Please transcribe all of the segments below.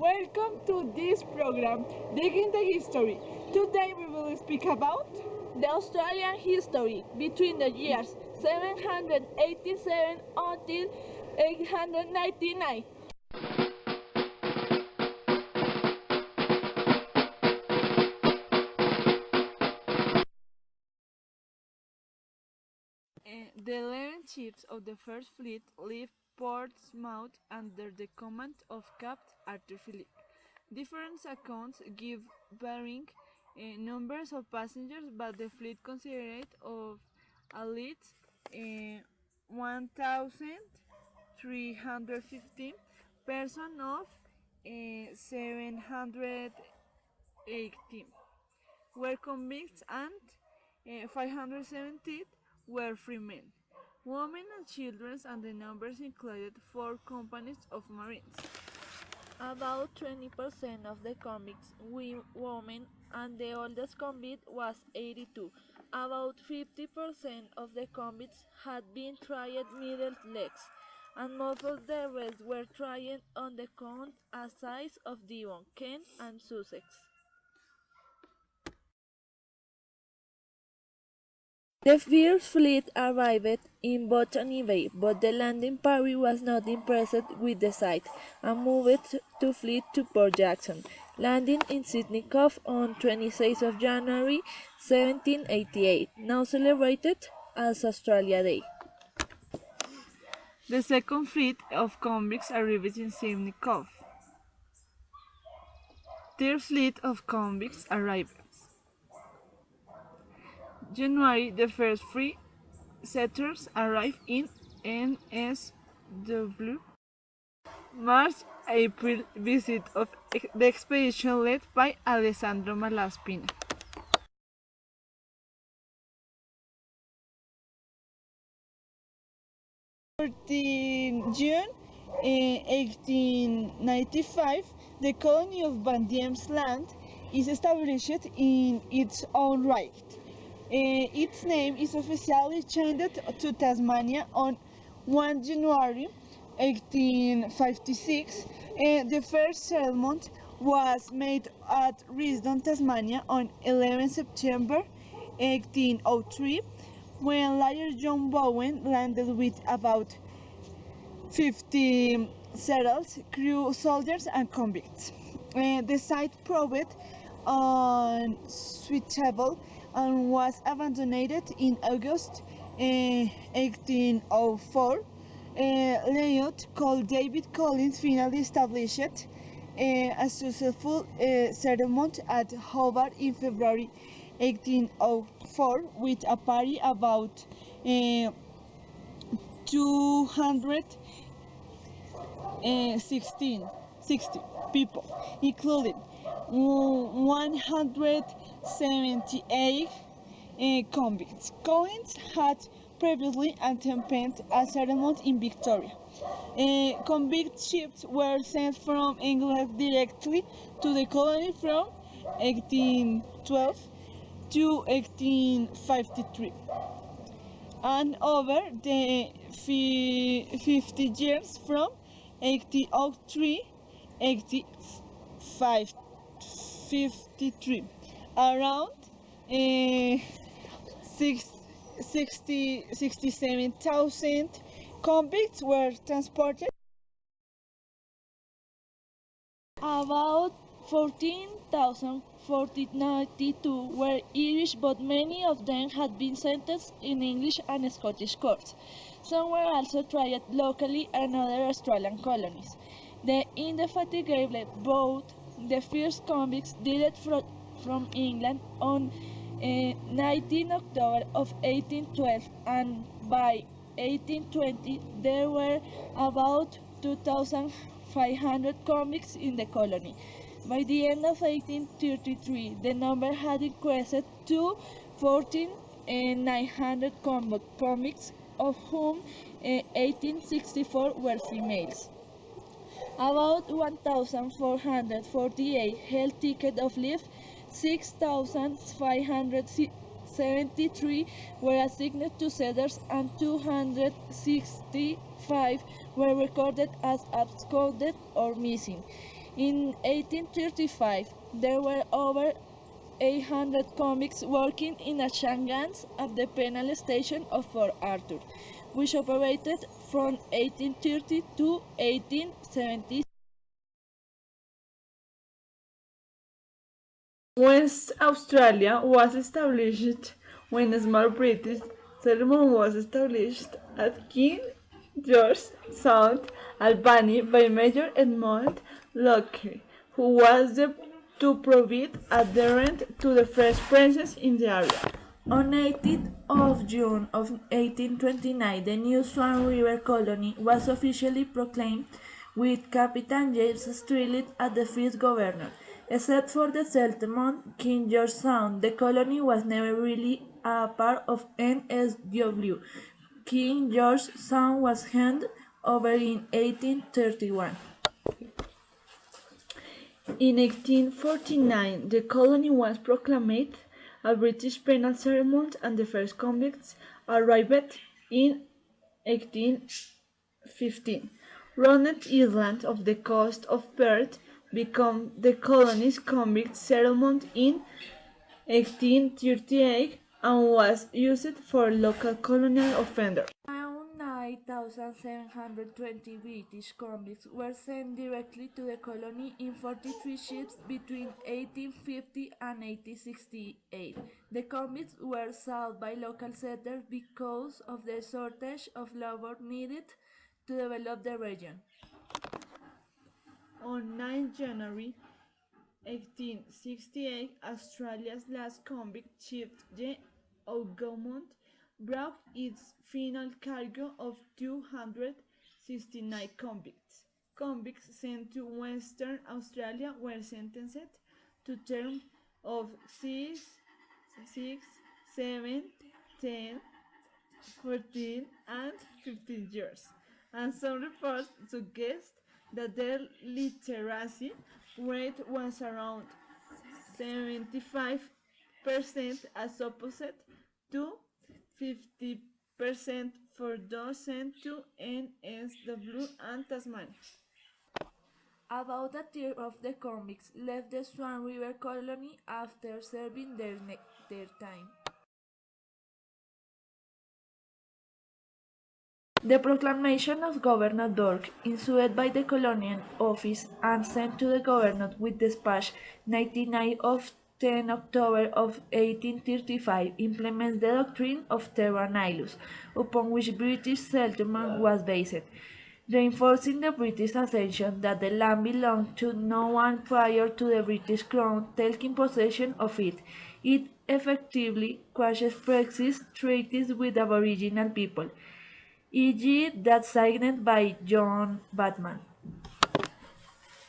Welcome to this program, Digging the History. Today we will speak about the Australian history between the years 787 until 899. The 11 ships of the First Fleet left Portsmouth under the command of Captain Arthur Phillip. Different accounts give varying numbers of passengers, but the fleet considered of at least 1,315 persons of 718 were convicts and 570 were free men, women and children, and the numbers included 4 companies of marines. About 20% of the convicts were women, and the oldest convict was 82. About 50% of the convicts had been tried middle legs, and most of the rest were tried on the count assize of Devon, Kent, and Sussex. The First Fleet arrived in Botany Bay, but the landing party was not impressed with the sight and moved to flee to Port Jackson, landing in Sydney Cove on 26 of January 1788, now celebrated as Australia Day. The second fleet of convicts arrived in Sydney Cove. Third fleet of convicts arrived. January, the first free settlers arrived in NSW. March, April, visit of the expedition led by Alessandro Malaspina. June 1895, the colony of Van Diemen's Land is established in its own right. Its name is officially changed to Tasmania on 1 January 1856. The first settlement was made at Risdon, Tasmania on 11 September 1803, when Lawyer John Bowen landed with about 50 settlers, crew, soldiers, and convicts. The site proved unsuitable and was abandoned in August 1804. Layout called David Collins finally established a successful settlement at Hobart in February 1804 with a party about 260 people, including 178 convicts. Collins had previously attempted a settlement in Victoria. Convict ships were sent from England directly to the colony from 1812 to 1853, and over the 50 years from 1803 1853, around 67,000 convicts were transported. About 14,492 were Irish, but many of them had been sentenced in English and Scottish courts. Some were also tried locally in other Australian colonies. The indefatigable boat, the first convicts, did from England on 19 October of 1812, and by 1820 there were about 2,500 convicts in the colony. By the end of 1833, the number had increased to 14,900 convicts, of whom 1864 were females. About 1,448 held ticket of leave, 6,573 were assigned to settlers, and 265 were recorded as absconded or missing. In 1835, there were over 800 convicts working in the shangans at the penal station of Fort Arthur, which operated from 1830 to 1870. West Australia was established when a small British settlement was established at King George Sound, Albany by Major Edmund LYCA, who was to provide adherent to the first presence in the area. On 18th of June of 1829, the new Swan River colony was officially proclaimed, with Captain James Streelet as the first governor. Except for the settlement King George Sound, the colony was never really a part of NSW. King George Sound was handed over in 1831. In 1849, the colony was proclaimed a British penal settlement and the first convicts arrived in 1815. Ronet Island off the coast of Perth became the colony's convict settlement in 1838 and was used for local colonial offenders. Around 9,720 British convicts were sent directly to the colony in 43 ships between 1850 and 1868. The convicts were sought by local settlers because of the shortage of labor needed to develop the region. On 9 January 1868, Australia's last convict ship, the Hougoumont, brought its final cargo of 269 convicts. Convicts sent to Western Australia were sentenced to terms of 6, 7, 10, 14, and 15 years, and some reports suggest that their literacy rate was around 75% as opposed to 50% for those sent to NSW and Tasmania. About a third of the convicts left the Swan River colony after serving their time. The proclamation of Governor Dork, issued by the Colonial Office and sent to the Governor with dispatch 99 of 10 October of 1835, implements the doctrine of terra nihilus, upon which British settlement was based, reinforcing the British assertion that the land belonged to no one prior to the British Crown taking possession of it. It effectively quashes previous treaties with Aboriginal people, e.g. that signed by John Batman.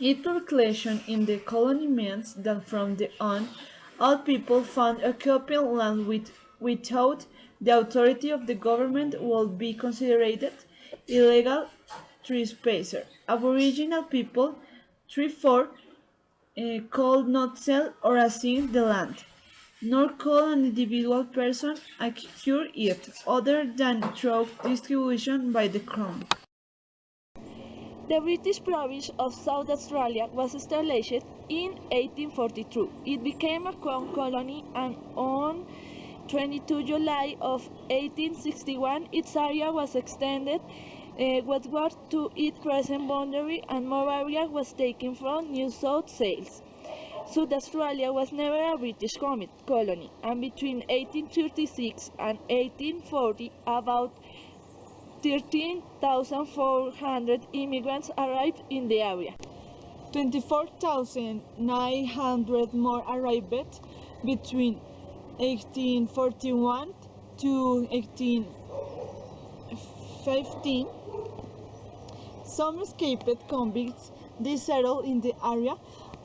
Its proclamation in the colony means that from then on, all people found occupying land without the authority of the government would be considered illegal trespassers. Aboriginal people, therefore, could not sell or assign the land, nor could an individual person acquire it, other than through distribution by the Crown. The British province of South Australia was established in 1842. It became a Crown colony, and on 22 July of 1861 its area was extended westward to its present boundary, and more area was taken from New South Wales. South Australia was never a British colony, and between 1836 and 1840 about 13,400 immigrants arrived in the area. 24,900 more arrived between 1841 to 1815. Some escaped convicts settled in the area,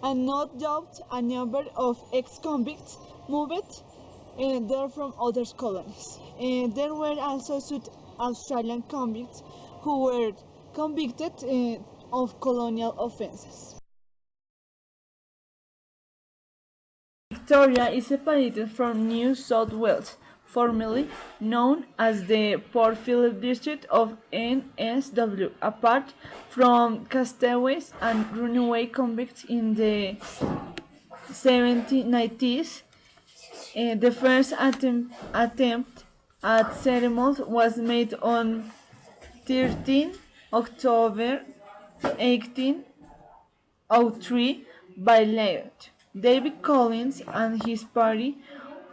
and no doubt a number of ex-convicts moved there from other colonies. There were also South Australian convicts who were convicted of colonial offences. Victoria is separated from New South Wales formerly known as the Port Phillip district of NSW, apart from castaways and runaway convicts in the 1790s. The first attempt at settlement was made on 13 October 1803 by Lieutenant David Collins and his party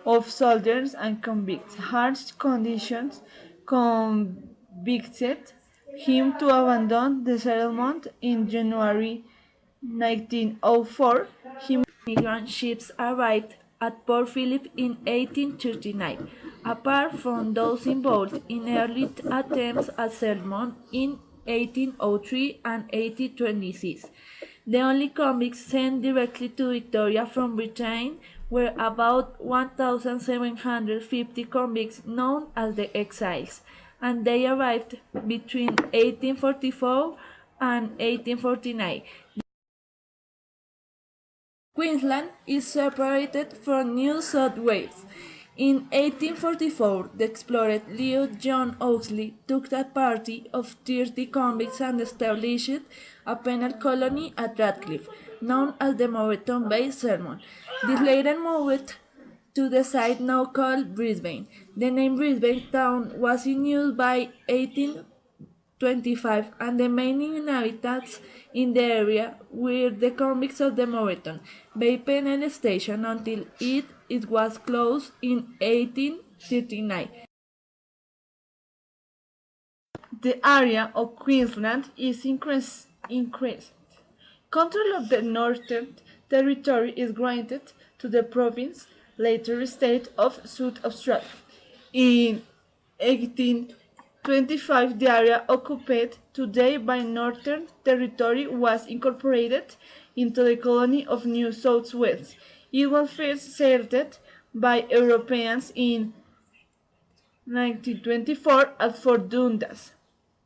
of soldiers and convicts. Harsh conditions convicted him to abandon the settlement in January 1904. Migrant ships arrived at Port Phillip in 1839. Apart from those involved in early attempts at settlement in 1803 and 1826, the only convicts sent directly to Victoria from Britain were about 1,750 convicts known as the Exiles, and they arrived between 1844 and 1849. Queensland is separated from New South Wales. In 1844, the explorer Leo John Oxley took a party of 30 convicts and established a penal colony at Radcliffe, known as the Moreton Bay Settlement. This later moved to the site now called Brisbane. The name Brisbane town was in use by 1825, and the main inhabitants in the area were the convicts of the Moreton Bay Penal Station until it was closed in 1839. The area of Queensland is increased. Control of the Northern Territory is granted to the province, later state of South Australia. In 1825, the area occupied today by Northern Territory was incorporated into the colony of New South Wales. It was first settled by Europeans in 1924 at Fort Dundas,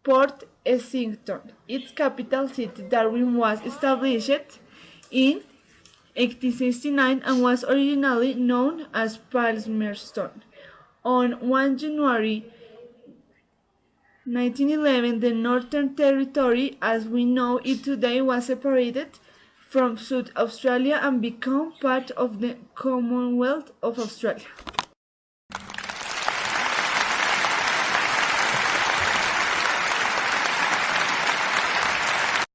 Port Essington. Its capital city, Darwin, was established in 1869 and was originally known as Palmerston. On 1 January 1911, the Northern Territory, as we know it today, was separated from South Australia and became part of the Commonwealth of Australia.